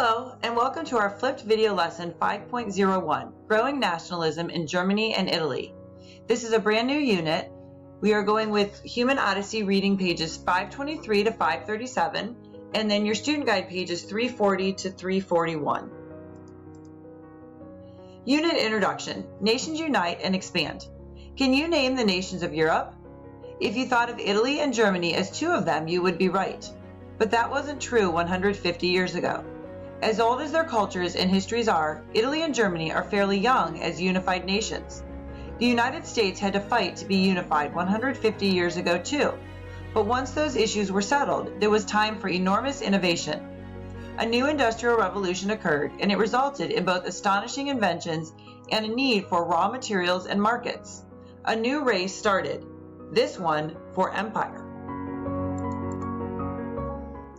Hello, and welcome to our flipped video lesson 5.01, Growing Nationalism in Germany and Italy. This is a brand new unit. We are going with Human Odyssey reading pages 523 to 537, and then your student guide pages 340 to 341. Unit Introduction. Nations unite and expand. Can you name the nations of Europe? If you thought of Italy and Germany as two of them, you would be right. But that wasn't true 150 years ago. As old as their cultures and histories are, Italy and Germany are fairly young as unified nations. The United States had to fight to be unified 150 years ago too. But once those issues were settled, there was time for enormous innovation. A new industrial revolution occurred, and it resulted in both astonishing inventions and a need for raw materials and markets. A new race started, this one for empire.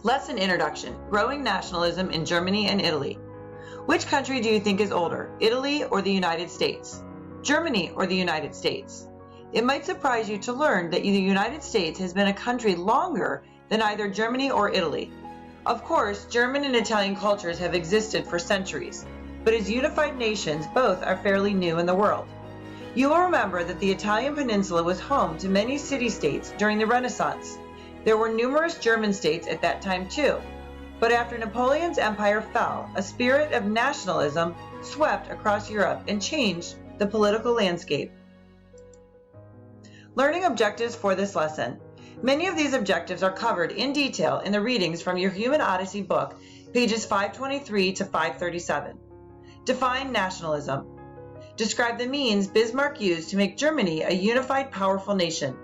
Lesson Introduction. Growing Nationalism in Germany and Italy. Which country do you think is older, Italy or the United States? Germany or the United States? It might surprise you to learn that the United States has been a country longer than either Germany or Italy. Of course, German and Italian cultures have existed for centuries, but as unified nations, both are fairly new in the world. You will remember that the Italian peninsula was home to many city-states during the Renaissance. There were numerous German states at that time too, but after Napoleon's empire fell, a spirit of nationalism swept across Europe and changed the political landscape. Learning objectives for this lesson. Many of these objectives are covered in detail in the readings from your Human Odyssey book, pages 523 to 537. Define nationalism. Describe the means Bismarck used to make Germany a unified, powerful nation.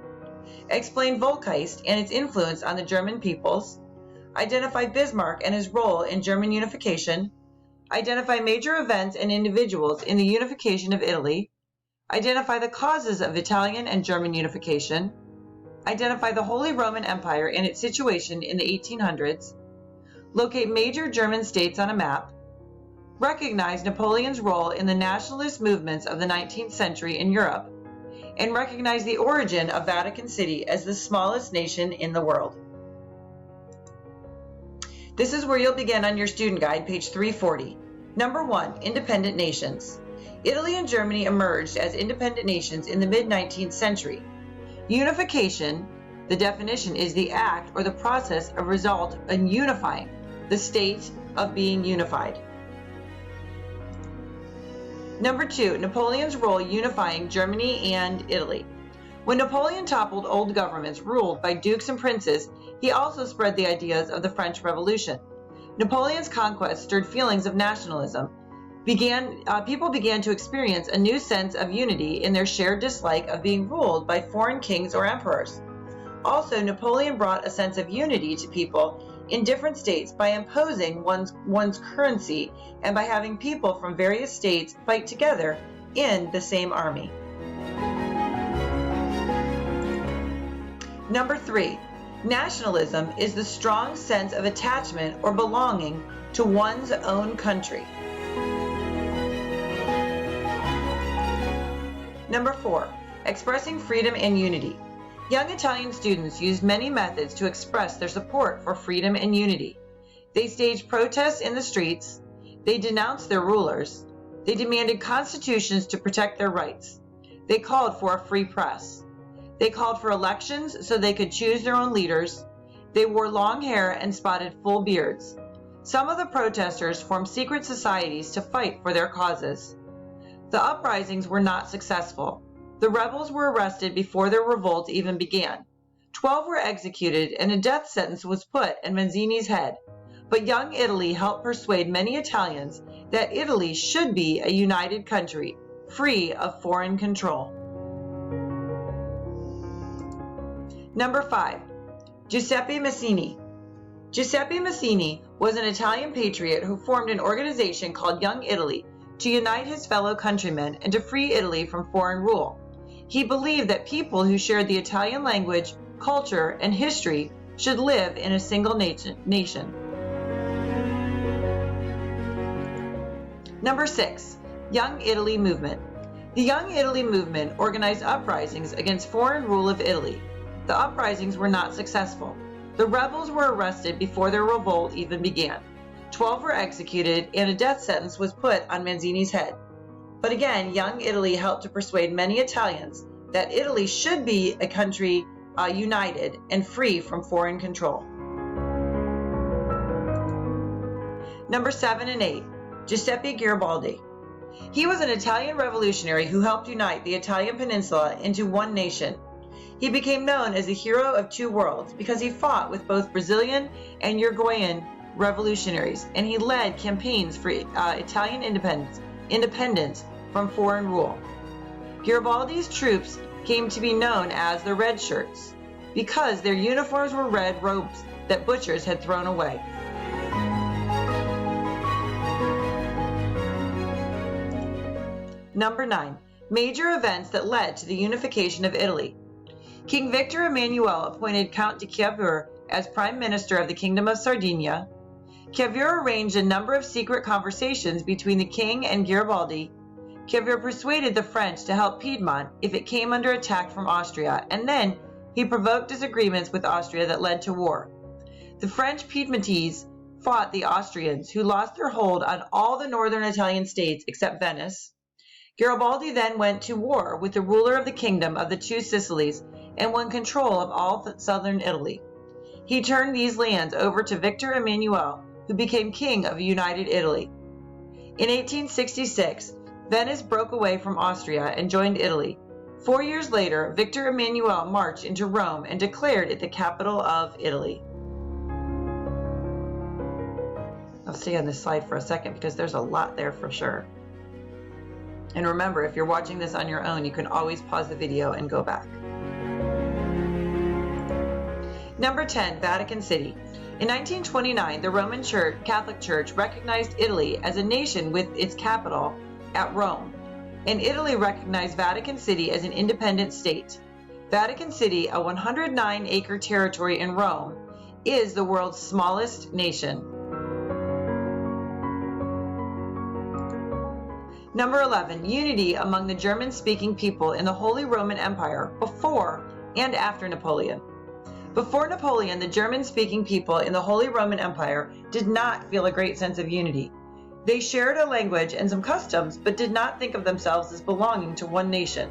Explain Volksgeist and its influence on the German peoples. Identify Bismarck and his role in German unification. Identify major events and individuals in the unification of Italy. Identify the causes of Italian and German unification. Identify the Holy Roman Empire and its situation in the 1800s. Locate major German states on a map. Recognize Napoleon's role in the nationalist movements of the 19th century in Europe. And recognize the origin of Vatican City as the smallest nation in the world. This is where you'll begin on your student guide, page 340. Number 1, independent nations. Italy and Germany emerged as independent nations in the mid-19th century. Unification, the definition, is the act or the process of result in unifying, the state of being unified. Number 2, Napoleon's role unifying Germany and Italy. When Napoleon toppled old governments ruled by dukes and princes, he also spread the ideas of the French Revolution. Napoleon's conquest stirred feelings of nationalism. People began to experience a new sense of unity in their shared dislike of being ruled by foreign kings or emperors. Also, Napoleon brought a sense of unity to people in different states by imposing one's currency and by having people from various states fight together in the same army. Number 3, nationalism is the strong sense of attachment or belonging to one's own country. Number 4, expressing freedom and unity. Young Italian students used many methods to express their support for freedom and unity. They staged protests in the streets. They denounced their rulers. They demanded constitutions to protect their rights. They called for a free press. They called for elections so they could choose their own leaders. They wore long hair and spotted full beards. Some of the protesters formed secret societies to fight for their causes. The uprisings were not successful. The rebels were arrested before their revolt even began. 12 were executed and a death sentence was put on Mazzini's head. But young Italy helped persuade many Italians that Italy should be a united country, free of foreign control. Number 5, Giuseppe Mazzini. Giuseppe Mazzini was an Italian patriot who formed an organization called Young Italy to unite his fellow countrymen and to free Italy from foreign rule. He believed that people who shared the Italian language, culture, and history should live in a single nation. Number 6, Young Italy Movement. The Young Italy movement organized uprisings against foreign rule of Italy. The uprisings were not successful. The rebels were arrested before their revolt even began. 12 were executed, and a death sentence was put on Mazzini's head. But again, young Italy helped to persuade many Italians that Italy should be a country united and free from foreign control. Number 7 and 8, Giuseppe Garibaldi. He was an Italian revolutionary who helped unite the Italian peninsula into one nation. He became known as the hero of two worlds because he fought with both Brazilian and Uruguayan revolutionaries, and he led campaigns for Italian independence from foreign rule. Garibaldi's troops came to be known as the Red Shirts because their uniforms were red robes that butchers had thrown away. Number 9. Major events that led to the unification of Italy. King Victor Emmanuel appointed Count de Cavour as Prime Minister of the Kingdom of Sardinia. Cavour arranged a number of secret conversations between the king and Garibaldi. Cavour persuaded the French to help Piedmont if it came under attack from Austria, and then he provoked disagreements with Austria that led to war. The French Piedmontese fought the Austrians, who lost their hold on all the northern Italian states except Venice. Garibaldi then went to war with the ruler of the Kingdom of the Two Sicilies and won control of all southern Italy. He turned these lands over to Victor Emmanuel, who became king of united Italy. In 1866, Venice broke away from Austria and joined Italy. 4 years later, Victor Emmanuel marched into Rome and declared it the capital of Italy. I'll stay on this slide for a second because there's a lot there for sure. And remember, if you're watching this on your own, you can always pause the video and go back. Number 10, Vatican City. In 1929, the Roman Catholic Church recognized Italy as a nation with its capital at Rome, and Italy recognized Vatican City as an independent state. Vatican City, a 109-acre territory in Rome, is the world's smallest nation. Number 11, unity among the German-speaking people in the Holy Roman Empire before and after Napoleon. Before Napoleon, the German-speaking people in the Holy Roman Empire did not feel a great sense of unity. They shared a language and some customs, but did not think of themselves as belonging to one nation.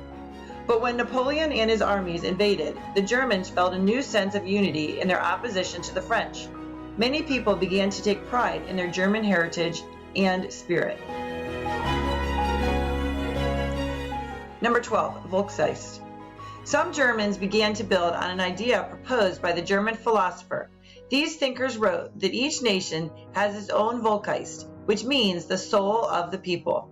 But when Napoleon and his armies invaded, the Germans felt a new sense of unity in their opposition to the French. Many people began to take pride in their German heritage and spirit. Number 12, Volksgeist. Some Germans began to build on an idea proposed by the German philosopher. These thinkers wrote that each nation has its own Volksgeist, which means the soul of the people.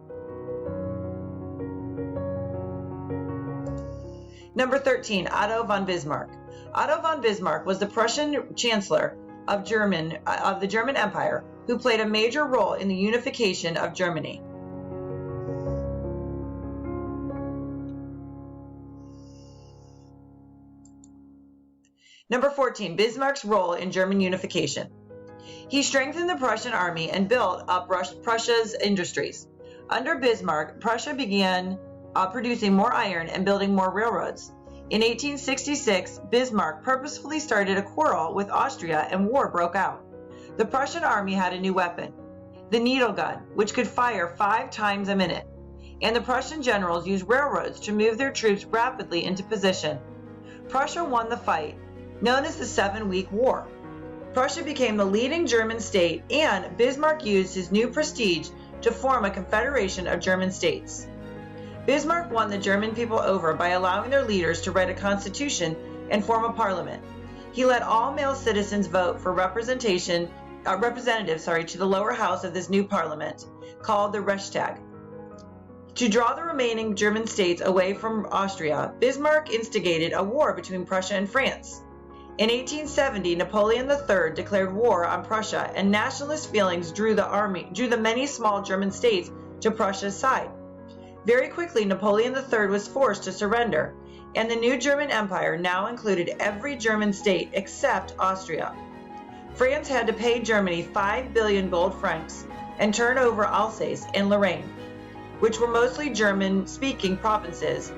Number 13, Otto von Bismarck. Otto von Bismarck was the Prussian Chancellor of the German Empire, who played a major role in the unification of Germany. Number 14, Bismarck's role in German unification. He strengthened the Prussian army and built up Prussia's industries. Under Bismarck, Prussia began producing more iron and building more railroads. In 1866, Bismarck purposefully started a quarrel with Austria and war broke out. The Prussian army had a new weapon, the needle gun, which could fire 5 times a minute, and the Prussian generals used railroads to move their troops rapidly into position. Prussia won the fight, known as the 7-Week War. Prussia became the leading German state, and Bismarck used his new prestige to form a confederation of German states. Bismarck won the German people over by allowing their leaders to write a constitution and form a parliament. He let all male citizens vote for representatives to the lower house of this new parliament, called the Reichstag. To draw the remaining German states away from Austria, Bismarck instigated a war between Prussia and France. In 1870, Napoleon III declared war on Prussia, and nationalist feelings drew the many small German states to Prussia's side. Very quickly, Napoleon III was forced to surrender, and the new German Empire now included every German state except Austria. France had to pay Germany 5 billion gold francs and turn over Alsace and Lorraine, which were mostly German-speaking provinces,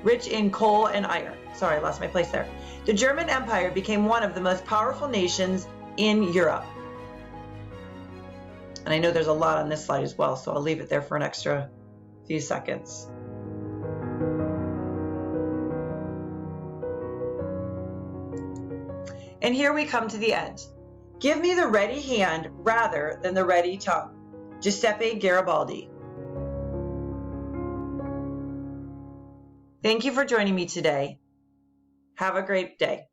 rich in coal and iron. Sorry, I lost my place there. The German Empire became one of the most powerful nations in Europe. And I know there's a lot on this slide as well, so I'll leave it there for an extra few seconds. And here we come to the end. Give me the ready hand rather than the ready tongue. Giuseppe Garibaldi. Thank you for joining me today. Have a great day.